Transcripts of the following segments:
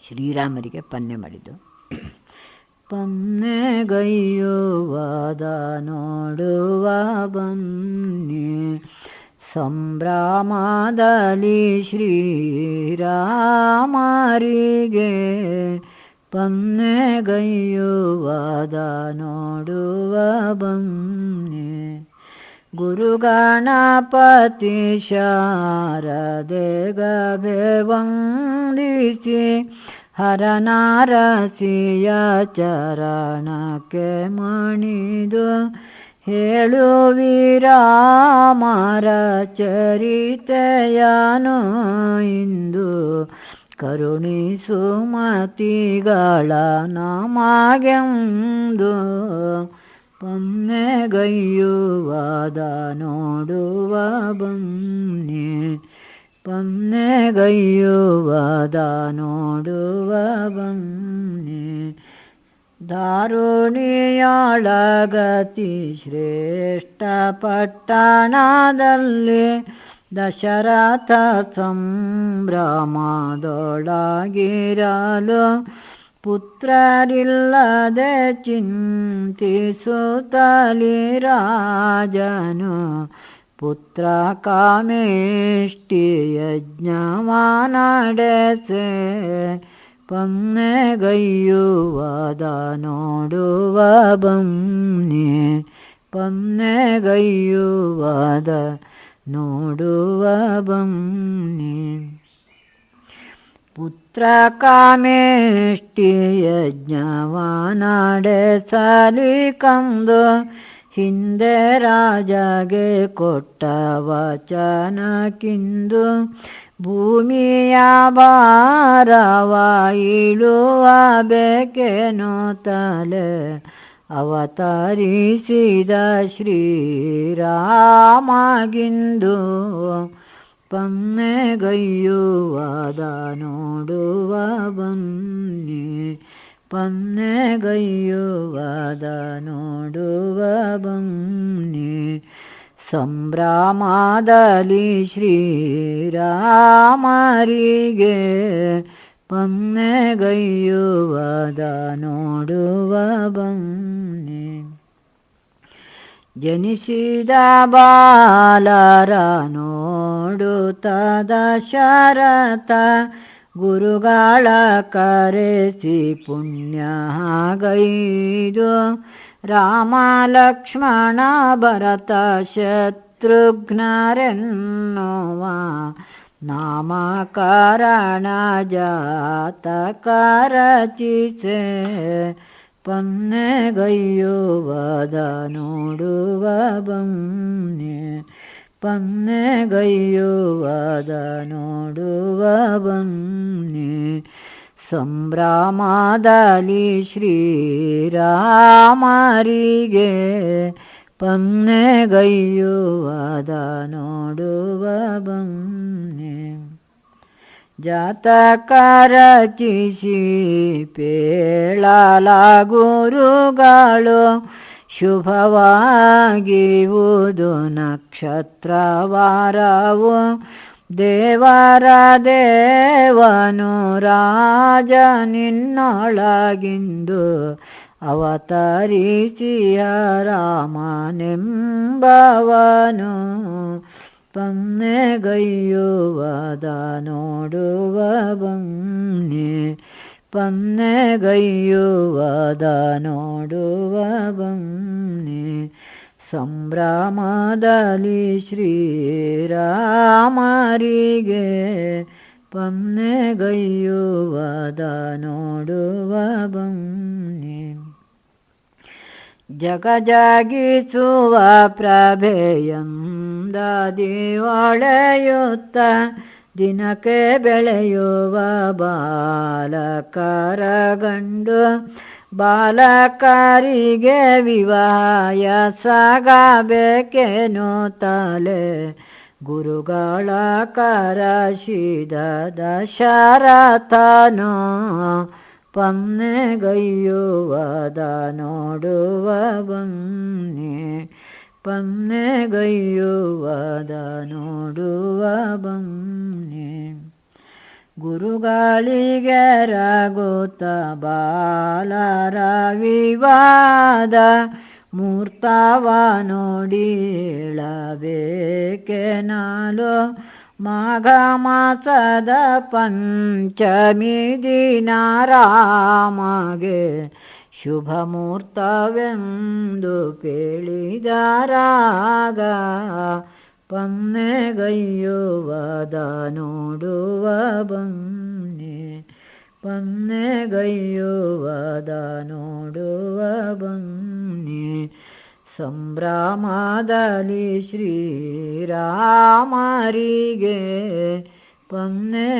ಶ್ರೀರಾಮರಿಗೆ ಪನ್ನೆ ಮಾಡಿದ್ದು. ಪನ್ನೆಗೈಯುವದ ನೋಡುವ ಬನ್ನಿ, ಸಂಭ್ರಮದಲ್ಲಿ ಶ್ರೀರಾಮರಿಗೆ ಪನ್ನೆಗೈಯುವದ ನೋಡುವ ಬನ್ನಿ. ಗುರುಗಣಪತಿ ಶಾರದೆ ಗಭೆ ವಂದಿಸಿ, ಹರನಾರಸಿಯ ಚರಣಕ್ಕೆ ಮಣಿದು, ಹೇಳುವಿರಾಮರ ಚರಿತೆಯನು ಇಂದು, ಕರುಣಿಸು ಮತಿಗಳ ನಮಗೆಂದು. ಪನ್ನೆಗೈಯುವದ ನೋಡುವ ಬನ್ನಿ, ಪನ್ನೆಗೈಯುವದ ನೋಡುವ ಬನ್ನಿ. ದಾರುಣಿಯೊಳಗತಿ ಶ್ರೇಷ್ಠ ಪಟ್ಟಣದಲ್ಲಿ, ದಶರಥ ಸಂಭ್ರಮದೊಳಗಿರಲು, ಪುತ್ರರಿಲ್ಲದೆ ಚಿಂತಿಸುತ್ತಲಿ ರಾಜನು, ಪುತ್ರ ಕಾಮೇಷ್ಟಿ ಯಜ್ಞವ ನಡೆಸೆ. ಪನ್ನೆಗೈಯುವದ ನೋಡುವ ಬನ್ನಿ, ಪನ್ನೆಗೈಯುವದ ನೋಡುವ ಬನ್ನಿ. ಪುತ್ರ ಕಾಮೇಷ್ಟಿ ಯಜ್ಞವ ನಡೆಸಲಿ ಕಂದು, ಹಿಂದೆ ರಾಜಗೆ ಕೊಟ್ಟ ವಚನಕ್ಕಿಂದು, ಭೂಮಿಯ ಭಾರವ ಇಳುವ ಬೇಕೇನೋ ತಲೆ, ಅವತರಿಸಿದ ಶ್ರೀರಾಮಗಿಂದು. ಪನ್ನೆಗೈಯುವದ ನೋಡುವ ಬನ್ನಿ, ಪನ್ನೆಗೈಯುವದ ನೋಡುವ ಬನ್ನಿ. ಸಂಭ್ರಮದಲ್ಲಿ ಶ್ರೀರಾಮರಿಗೆ ಪನ್ನೆಗೈಯುವದ ನೋಡುವ ಬನ್ನಿ. ಜನಿಸಿದ ಬಾಲರ ನೋಡುತ್ತ ದಶರಥ, ಗುರುಗಳ ಕರೆಸಿ ಪುಣ್ಯಗೈದು, ರಾಮ ಲಕ್ಷ್ಮಣ ಭರತ ಶತ್ರುಘ್ನರೆನ್ನುವ ನಾಮಕರಣ ಜಾತಕ ರಚಿಸೆ. ಪನ್ನೆಗೈಯುವದ ನೋಡುವ ಬನ್ನಿ, ಪನ್ನೆಗೈಯುವದ ನೋಡುವ ಬನ್ನಿ. ಸಂಭ್ರಮದಲ್ಲಿ ಶ್ರೀರಾಮರಿಗೆ ಪನ್ನೆಗೈಯುವದ ನೋಡುವ ಬನ್ನಿ. ಜಾತಕ ರಚಿಸಿ ಪೇಳಲ ಗುರುಗಳು, ಶುಭವಾಗಿವುದು ನಕ್ಷತ್ರವಾರವು, ದೇವರ ದೇವನು ರಾಜ ನಿನ್ನೊಳಗಿಂದು, ಅವತರಿಸಿಯ ರಾಮನೆಂಬವನು. ಪನ್ನೆಗೈಯುವದ ನೋಡುವ ಬನ್ನಿ, ಪನ್ನೆಗೈಯುವದ ನೋಡುವ ಬನ್ನಿ. ಸಂಭ್ರಮದಲ್ಲಿ ಶ್ರೀರಾಮರಿಗೆ ಪನ್ನೆಗೈಯುವದ ನೋಡುವ ಬನ್ನಿ. ಜಗಜಗಿಸುವ ಪ್ರಭೆಯಂದದಿ ಹೊಳೆಯುತ್ತ, ದಿನಕ್ಕೆ ಬೆಳೆಯುವ ಬಾಲಕರ ಗಂಡು, ಬಾಲಕರಿಗೆ ವಿವಾಯಸಗಬೇಕೇನೋ ತಲೆ, ಗುರುಗಳ ಕರಶಿದ ದಶರಥನು. ಪನ್ನೆಗೈಯುವದ ನೋಡುವ ಬನ್ನಿ, ಪನ್ನೆಗೈಯುವದ ನೋಡುವ ಬನ್ನಿ. ಗುರುಗಳಿಗೆ ರಘುತ ಬಾಲರ ವಿವಾದ ಮೂರ್ತವ ನೋಡಿಳಬೇಕೆ ನಾಲು ಮಾಘ ಮಾಸದ ಪಂಚಮಿ ದಿನ ರಾಮಗೆ ಶುಭ ಮುಹೂರ್ತವೆಂದು ಕೇಳಿದರಾಗ ಪನ್ನೆಗೈಯುವದ ನೋಡುವ ಬನ್ನಿ ಪನ್ನೆಗೈಯುವದ ನೋಡುವ ಬನ್ನಿ ಸಂಭ್ರಮದಲ್ಲಿ ಶ್ರೀರಾಮರಿಗೆ ಪನ್ನೆಗೈಯುವದ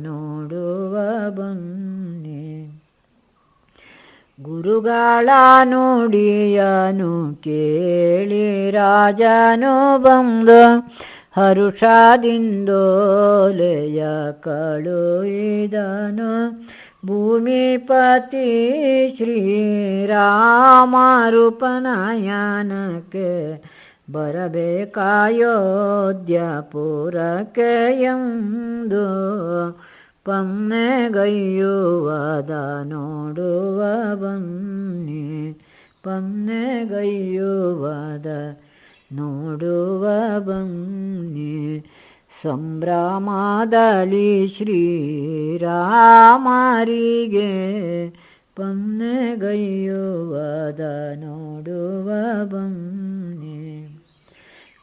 ನೋಡುವ ಬನ್ನಿ ಗುರುಗಳ ನುಡಿಯನು ಕೇಳಿ ರಾಜನು ಬಂದು ಹರುಷದಿಂದೋಲೆಯ ಕಳುಹಿದನು ಭೂಮಿಪತಿ ಶ್ರೀರಾಮರೂಪನಯನಕ್ಕೆ ಬರಬೇಕಾಯೋಧ್ಯಪುರಕ್ಕೆ ಎಂದು ಪನ್ನೆಗೈಯುವದ ನೋಡುವ ಬನ್ನಿ ಪನ್ನೆಗೈಯುವದ ನೋಡುವ ಬನ್ನಿ ಸಂಭ್ರಮದಲ್ಲಿ ಶ್ರೀರಾಮರಿಗೆ ಪನ್ನೆಗೈಯುವದ ನೋಡುವ ಬನ್ನಿ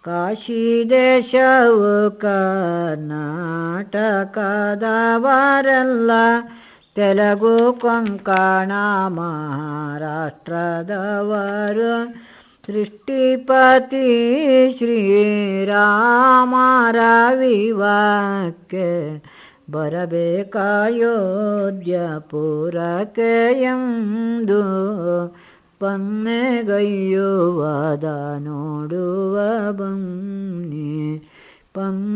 ಕಾಶಿ ದೇಶವು ಕರ್ನಾಟಕದವರೆಲ್ಲ ತೆಲುಗು ಕೊಂಕಣ ಮಹಾರಾಷ್ಟ್ರದವರು ಸೃಷ್ಟಿಪತಿ ಶ್ರೀರಾಮರ ವಿವಾಹಕ್ಕೆ ಬರಬೇಕಾಯೋಧ್ಯಪುರಕ್ಕೆ ಎಂದು ಪನ್ನೆಗೈಯುವದ ನೋಡುವ ಬನ್ನಿ ಪನ್ನೆಗೈಯುವದ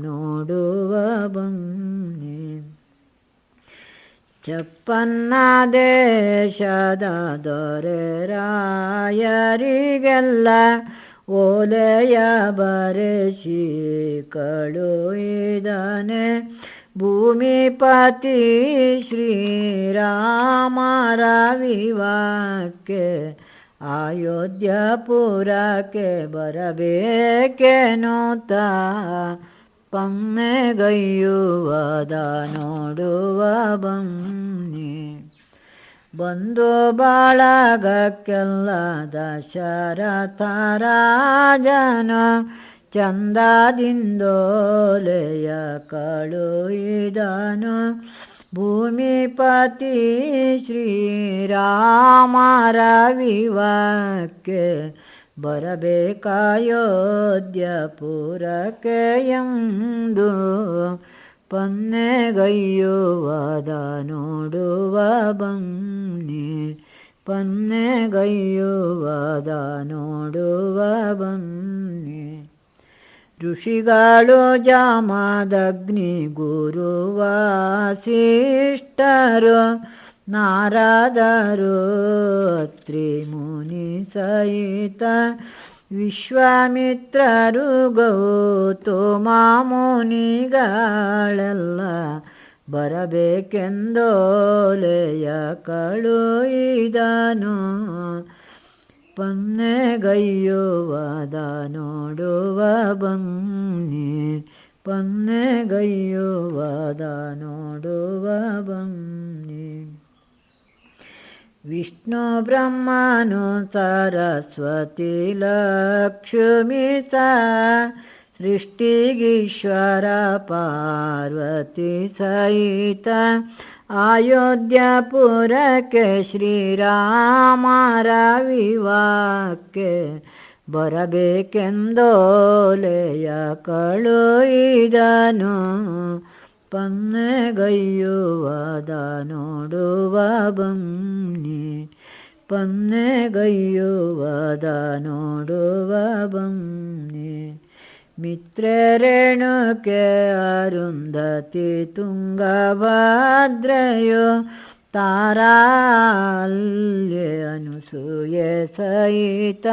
ನೋಡುವ ಬನ್ನಿ ಚಪ್ಪನ್ನ ದೇಶದ ದೊರೆರಾಯರಿಗೆಲ್ಲ ಓಲೆಯ ಬರೆಸಿ ಕಳುಹಿದನೆ ಭೂಮಿಪತಿ ಶ್ರೀರಾಮರ ವಿವಾಹಕ್ಕೆ ಅಯೋಧ್ಯಪುರಕ್ಕೆ ಬರಬೇಕೆನ್ನುತ್ತ ಪನ್ನೆಗೈಯುವದ ನೋಡುವ ಬನ್ನಿ ಬಂದು ಬಳಗಕ್ಕೆಲ್ಲ ದಶರಥ ರಾಜನು ಚಂದದಿಂದೋಲೆಯ ಕಳುಹಿದನು ಭೂಮಿಪತಿ ಶ್ರೀರಾಮರ ವಿವಾಹಕ್ಕೆ ಬರಬೇಕಾಯೋಧ್ಯಪುರಕ್ಕೆ ಎಂದು ಪನ್ನೆಗೈಯುವದ ನೋಡುವ ಬನ್ನಿ ಪನ್ನೆಗೈಯುವದ ನೋಡುವ ಬನ್ನಿ ಋಷಿಗಳು ಜಾಮದಗ್ನಿ ಗುರು ವಸಿಷ್ಠರು ನಾರದರು ಅತ್ರಿ ಮುನಿ ಸಹಿತ ವಿಶ್ವಾಮಿತ್ರರು ಗೌತಮ ಮುನಿಗಳೆಲ್ಲ ಬರಬೇಕೆಂದೋಲೆಯ ಕಳುಹಿದನು ಪನ್ನೆಗೈಯುವದ ನೋಡುವ ಬನ್ನಿ ಪನ್ನೆಗೈಯುವದ ನೋಡುವ ಬನ್ನಿ ವಿಷ್ಣು ಬ್ರಹ್ಮನು ಸರಸ್ವತಿ ಲಕ್ಷ್ಮೀ ಸೃಷ್ಟಿಗೀಶ್ವರ ಪಾರ್ವತಿ ಸಹಿತ ಅಯೋಧ್ಯಪುರಕ್ಕೆ ಶ್ರೀರಾಮರ ವಿವಾಹಕ್ಕೆ ಬರಬೇಕೆಂದೋಲೆಯ ಕಳುಹಿದನು ಪನ್ನೆಗೈಯುವದ ನೋಡುವ ಬನ್ನಿ ಪನ್ನೆಗೈಯುವದ ನೋಡುವ ಬನ್ನಿ ಮಿತ್ರರೇಣುಕೆ ಅರುಂಧತಿ ತುಂಗಭದ್ರೆಯು ತಾರಾಲ್ಯ ಅನುಸೂಯೆ ಸಹಿತ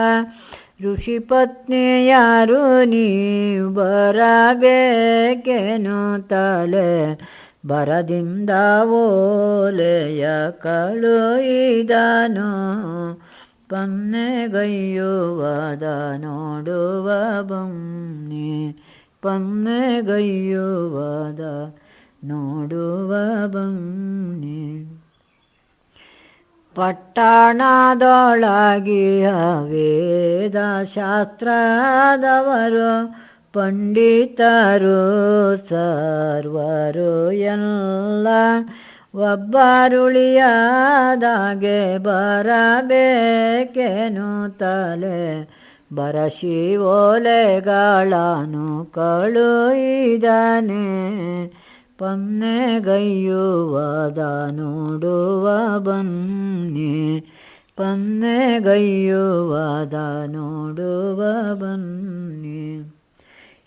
ಋಷಿ ಪತ್ನಿಯಾರು ನೀವು ಬರಬೇಕೇನು ತಲೆ ಬರದಿಂದ ಓಲೆಯ ಕಳುಹಿದನು ಪನ್ನೆಗೈಯುವದ ನೋಡುವ ಬನ್ನಿ ಪನ್ನೆಗೈಯುವದ ನೋಡುವ ಬನ್ನಿ ಪಟ್ಟಣದೊಳಗಿಯ ವೇದ ಶಾಸ್ತ್ರದವರು ಪಂಡಿತರು ಸರ್ವರು ಎಲ್ಲ ಒಬ್ಬರುಳಿಯದಾಗೆ ಬರಬೇಕೇನು ತಲೆ ಬರಸಿ ಓಲೆಗಳನ್ನು ಕಳುಹಿದನೆ ಪನ್ನೆಗೈಯುವದ ನೋಡುವ ಬನ್ನಿ ಪನ್ನೆಗೈಯುವದ ನೋಡುವ ಬನ್ನಿ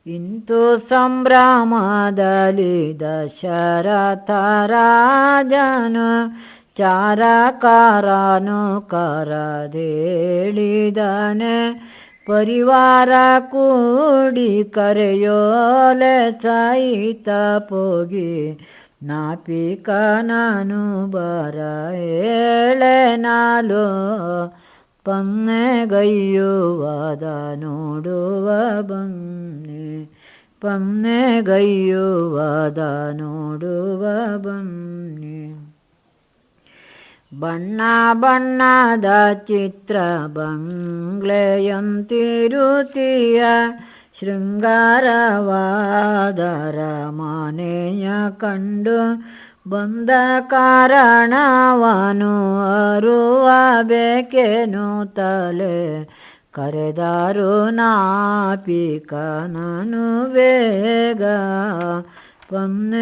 ಇಂತು ಸಂಭ್ರಮದಲ್ಲಿ ದಶರಥ ರಾಜನು ಚಾರಕಾರನು ಕರದೇಳಿದನೆ ಪರಿವಾರ ಕೂಡಿ ಕರೆಯೋಲೆ ಸಹಿತ ಪೋಗಿ ನಾಪಿಕ ನಾನು ಬರ ಹೇಳೆ ನಾಲು ಪನ್ನೆಗೈಯುವದ ನೋಡುವ ಬನ್ನಿ ಪನ್ನೆಗೈಯುವದ ನೋಡುವ ಬನ್ನಿ ಬಣ್ಣ ಬಣ್ಣದ ಚಿತ್ರ ಬಂಗ್ಲೆಯಂತಿರುತಿಯ ಶೃಂಗಾರವಾದರ ಮನೆಯ ಕಂಡು ಬಂದ ಕಾರಣವನು ಅರುವಬೇಕೇನು ತಲೆ ಕರೆದಾರು ನಾಪಿಕನನು ಬೇಗ ಪನ್ನೆಗೈಯುವದ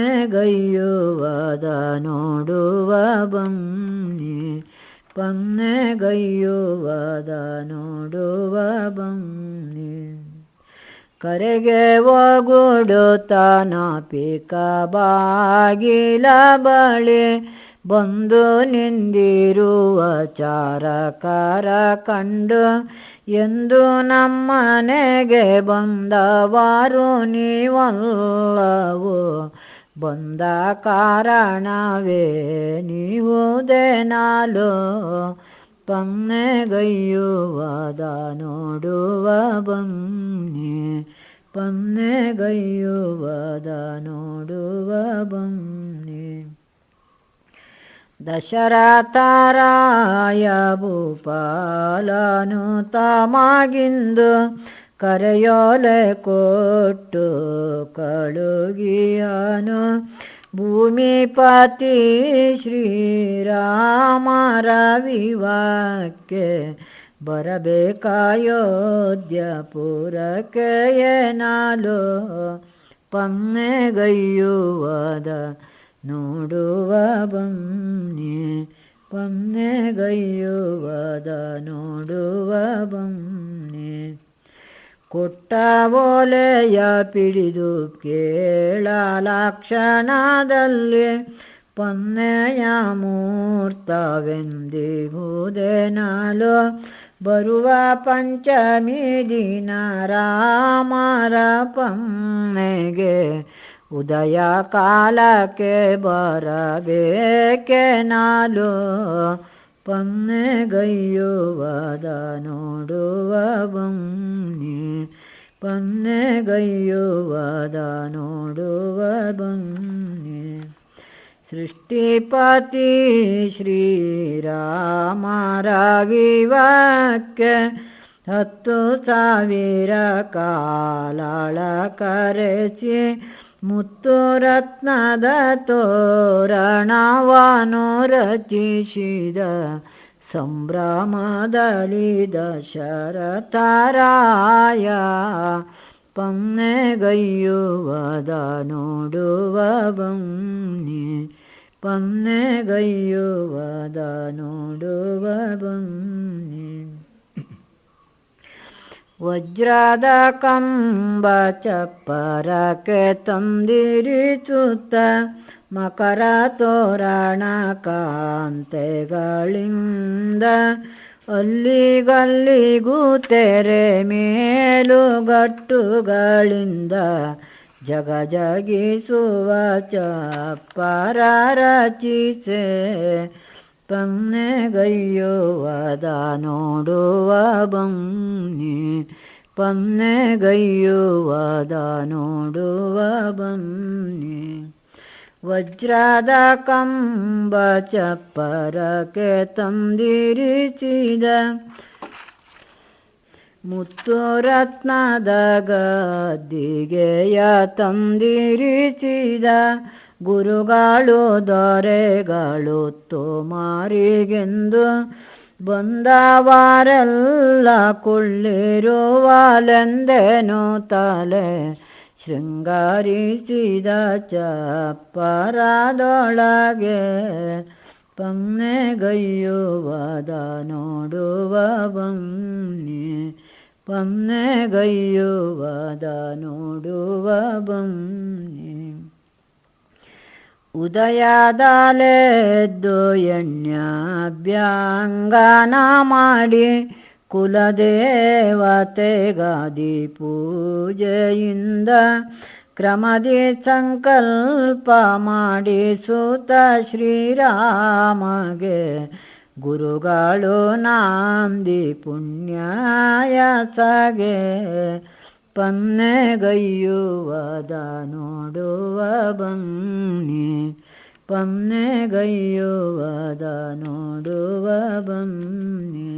ನೋಡುವ ಬನ್ನಿ ಪನ್ನೆಗೈಯುವದ ನೋಡುವ ಬನ್ನಿ ಕರೆಗೆ ಒಗುಡುತ್ತಾನ ಪಿಕ ಬಾಗಿಲ ಬಳಿ ಬಂದು ನಿಂದಿರುವ ಚಾರಕಾರ ಕಂಡು ಎಂದು ನಮ್ಮನೆಗೆ ಬಂದವರು ನೀವಲ್ಲವೋ ಬಂದ ಕಾರಣವೇ ನೀವುದೇನಾಲೋ ಪನ್ನೆಗೈಯುವದ ನೋಡುವ ಬನ್ನಿ ಪನ್ನೆಗೈಯುವದ ನೋಡುವ ಬನ್ನಿ ದಶರಥರಾಯ ಭೂಪಾಲನು ತಮಗಿಂದು ಕರೆಯೋಲೆ ಕೊಟ್ಟು ಕಳುಗಿಯನು ಭೂಮಿಪತಿ ಶ್ರೀರಾಮರ ವಿವಾಹಕ್ಕೆ ಬರಬೇಕಾಯೋಧ್ಯಪುರಕ್ಕೆ ಏನಾಲೋ ಪನ್ನೆಗೈಯುವದ ನೋಡುವ ಬನ್ನಿ ಪನ್ನೆಗೈಯುವದ ನೋಡುವ ಬನ್ನಿ ಕೊಟ್ಟ ಓಲೆಯ ಪಿಡಿದು ಕೇಳಲಾಕ್ಷಣದಲ್ಲಿ ಪನ್ನೆಯ ಮೂರ್ತವೆಂದಿಗುವುದೇನಾಲೋ ಬರುವ ಪಂಚಮಿ ದಿನ ರಾಮರ ಪನ್ನೆಗೆ ಉದಯ ಕಾಲಕ್ಕೆ ಬರಬೇಕೆನಾಲೋ ಪನ್ನೆಗೈಯುವದ ನೋಡುವ ಬನ್ನಿ ಪನ್ನೆಗೈಯುವದ ನೋಡುವ ಬನ್ನಿ ಸೃಷ್ಟಿಪತಿ ಶ್ರೀರಾಮರ ವಿವಾಹಕ್ಕೆ 10,000 ಕಾಲಾಳ ಕರೆಸಿ ಮುತ್ತು ರತ್ನದ ತೋರಣವನು ರಚಿಸಿದ ಸಂಭ್ರಮದಲ್ಲಿ ದಶರಥರಾಯ ಪನ್ನೆಗೈಯುವದ ನೋಡುವ ಬನ್ನಿ ಪನ್ನೆಗೈಯುವದ ನೋಡುವ ಬನ್ನಿ ವಜ್ರದ ಕಂಬ ಚಪ್ಪರಕ್ಕೆ ತಂದಿರಿಸುತ್ತ ಮಕರ ತೋರಣ ಕಾಂತೆಗಳಿಂದ ಅಲ್ಲಿಗಲ್ಲಿಗೂ ತೆರೆ ಮೇಲುಗಟ್ಟುಗಳಿಂದ ಜಗ ಜಗಿಸುವ ಚಪ್ಪರ ರಚಿಸೆ ಪನ್ನೆಗೈಯುವದ ನೋಡುವ ಬನ್ನಿ ಪನ್ನೆಗೈಯುವದ ನೋಡುವ ಬನ್ನಿ. ವಜ್ರದ ಕಂಬ ಚಪ್ಪರಕ್ಕೆ ತಂದಿರಿಸಿದ ಮುತ್ತು ರತ್ನದ ಗದ್ದಿಗೆಯ ತಂದಿರಿಸಿದ ಗುರುಗಳು ದೊರೆಗಳು ತೋಮಾರಿಗೆಂದು ಬಂದವರೆಲ್ಲ ಕುಳ್ಳಿರುವಲೆಂದೆನು ತಲೆ ಶೃಂಗಾರಿಸಿದ ಚಪ್ಪರದೊಳಗೆ ಪನ್ನೆಗೈಯುವದ ನೋಡುವ ಬನ್ನಿ ಪನ್ನೆಗೈಯುವದ ನೋಡುವ ಬನ್ನಿ. ಉದಯದಲೆದ್ದು ಎಣ್ಯಾಭ್ಯಂಗನ ಮಾಡಿ ಕುಲದೇವತೆಗಾದಿ ಪೂಜೆಯಿಂದ ಕ್ರಮದಿ ಸಂಕಲ್ಪ ಮಾಡಿ ಸುತ ಶ್ರೀರಾಮಗೆ ಗುರುಗಳು ನಾಂದಿ ಪುಣ್ಯಾಯಸಗೆ ಪನ್ನೆಗೈಯುವದ ನೋಡುವ ಬನ್ನಿ ಪನ್ನೆಗೈಯುವದ ನೋಡುವ ಬನ್ನಿ.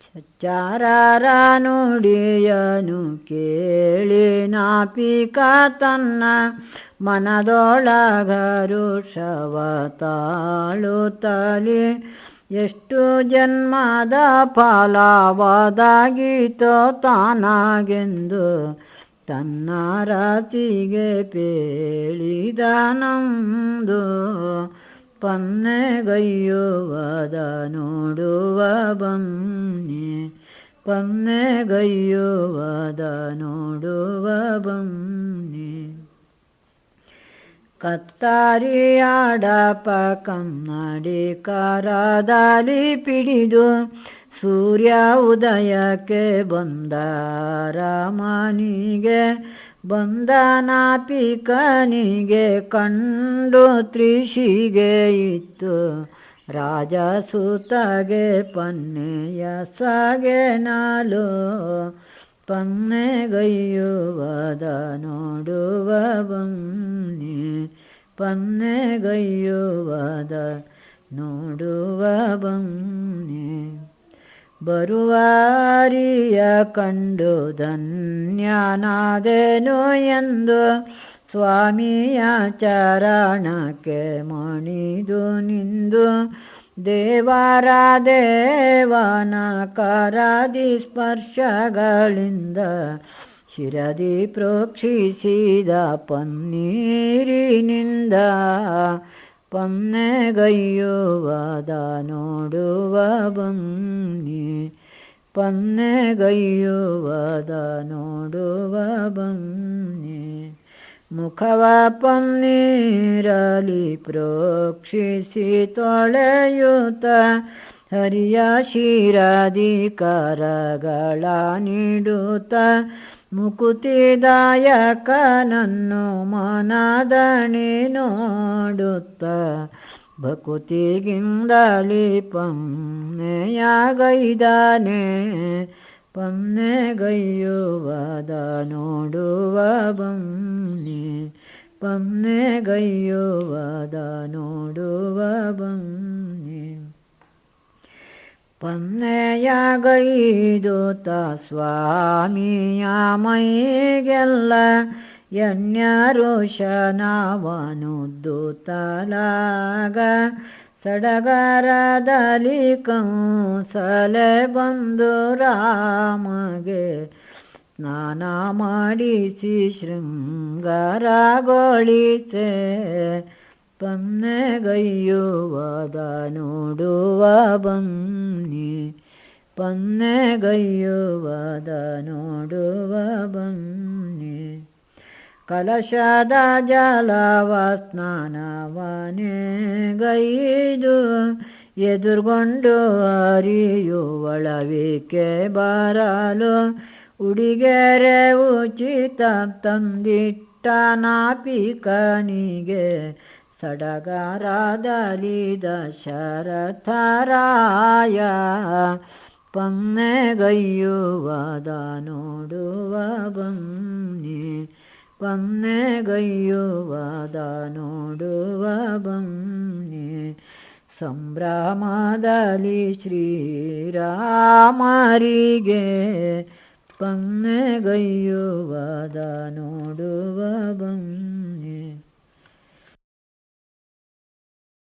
ಚಚಾರರ ನುಡಿಯನು ಕೇಳಿ ನಾಪಿಕ ತನ್ನ ಮನದೊಳಗರುಷವ ತಾಳುತ್ತಲಿ ಎಷ್ಟು ಜನ್ಮದ ಫಲವಾದಾಗಿತೋ ತಾನಾಗೆಂದು ತನ್ನ ರಾತಿಗೆ ಪೇಳಿದ ನಮ್ದು ಪನ್ನೆಗೈಯುವದ ನೋಡುವ ಬನ್ನಿ ಪನ್ನೆಗೈಯುವದ ನೋಡುವ ಬನ್ನಿ. ಕತ್ತಾರಿಯಾಡಪ ಕನ್ನಡಿ ಕರದಲ್ಲಿ ಪಿಡಿದು ಸೂರ್ಯ ಉದಯಕ್ಕೆ ಬಂದ ರಾಮನಿಗೆ ಬಂದನಾಪಿಕನಿಗೆ ಕಂಡು ತ್ರಿಷಿಗೆ ಇತ್ತು ರಾಜಸುತಗೆ ಪನ್ನೆಯ ಸಗೆ ನಾಲು ಪನ್ನೆಗೈಯುವದ ನೋಡುವ ಬನ್ನಿ ಪನ್ನೆಗೈಯುವದ ನೋಡುವ ಬನ್ನಿ. ಬರುವಾರಿಯ ಕಂಡು ಧನ್ಯನಾದೆನು ಎಂದು ಸ್ವಾಮಿಯ ಚರಣಕ್ಕೆ ಮಣಿದು ನಿಂದು ದೇವರ ದೇವನ ಕರದಿ ಸ್ಪರ್ಶಗಳಿಂದ ಶಿರದಿ ಪ್ರೋಕ್ಷಿಸಿದ ಪನ್ನೀರಿನಿಂದ ಪನ್ನೆಗೈಯುವದ ನೋಡುವ ಬನ್ನಿ ಪನ್ನೆಗೈಯುವದ ನೋಡುವ ಬನ್ನಿ. ಮುಖವ ಪನ್ನೀರಲಿ ಪ್ರೋಕ್ಷಿಸಿ ತೊಳೆಯುತ್ತ ಹರಿಯ ಶಿರದಿ ಕರಗಳ ನೀಡುತ್ತ ಮುಕುತಿದಾಯಕನನ್ನು ಮನದಣಿ ನೋಡುತ್ತ ಭಕುತಿಗಿಂದಲಿ ಪನ್ನೆಯಗೈದಾನೆ ಪನ್ನೆಗೈಯುವದ ನೋಡುವ ಬನ್ನಿ ಪನ್ನೆಗೈಯುವದ ನೋಡುವ ಬನ್ನಿ. ಪನ್ನೆಯಗೈದುತ ಸ್ವಾಮಿಯ ಮೈಗೆಲ್ಲ ಎಣ್ಯರುಷನವನುದ್ದು ತಲಾಗ ಸಡಗರದಲ್ಲಿ ಕಂಸಲೆ ಬಂದು ರಾಮಗೆ ಸ್ನಾನ ಮಾಡಿಸಿ ಶೃಂಗಾರಗೊಳಿಸೆ ಪನ್ನೆಗೈಯುವದ ನೋಡುವ ಬನ್ನಿ ಪನ್ನೆಗೈಯುವದ ನೋಡುವ ಬನ್ನಿ. ಕಲಶದ ಜಲವ ಸ್ನಾನವನೆ ಗೈದು ಎದುರುಗೊಂಡು ಅರಿಯುವಳವಿಕೆ ಬರಲು ಉಡಿಗೆರೆ ಉಚಿತ ತಂದಿಟ್ಟ ನಾಪಿಕನಿಗೆ ಸಡಗರದಲ್ಲಿ ದಶರಥರಾಯ ಪನ್ನೆಗೈಯುವದ ನೋಡುವ ಬನ್ನಿ ಪನ್ನೆಗೈಯುವದ ನೋಡುವ ಬನ್ನಿ ಸಂಭ್ರಮದಲ್ಲಿ ಶ್ರೀರಾಮರಿಗೆ ಪನ್ನೆಗೈಯುವದ ನೋಡುವ ಬನ್ನಿ.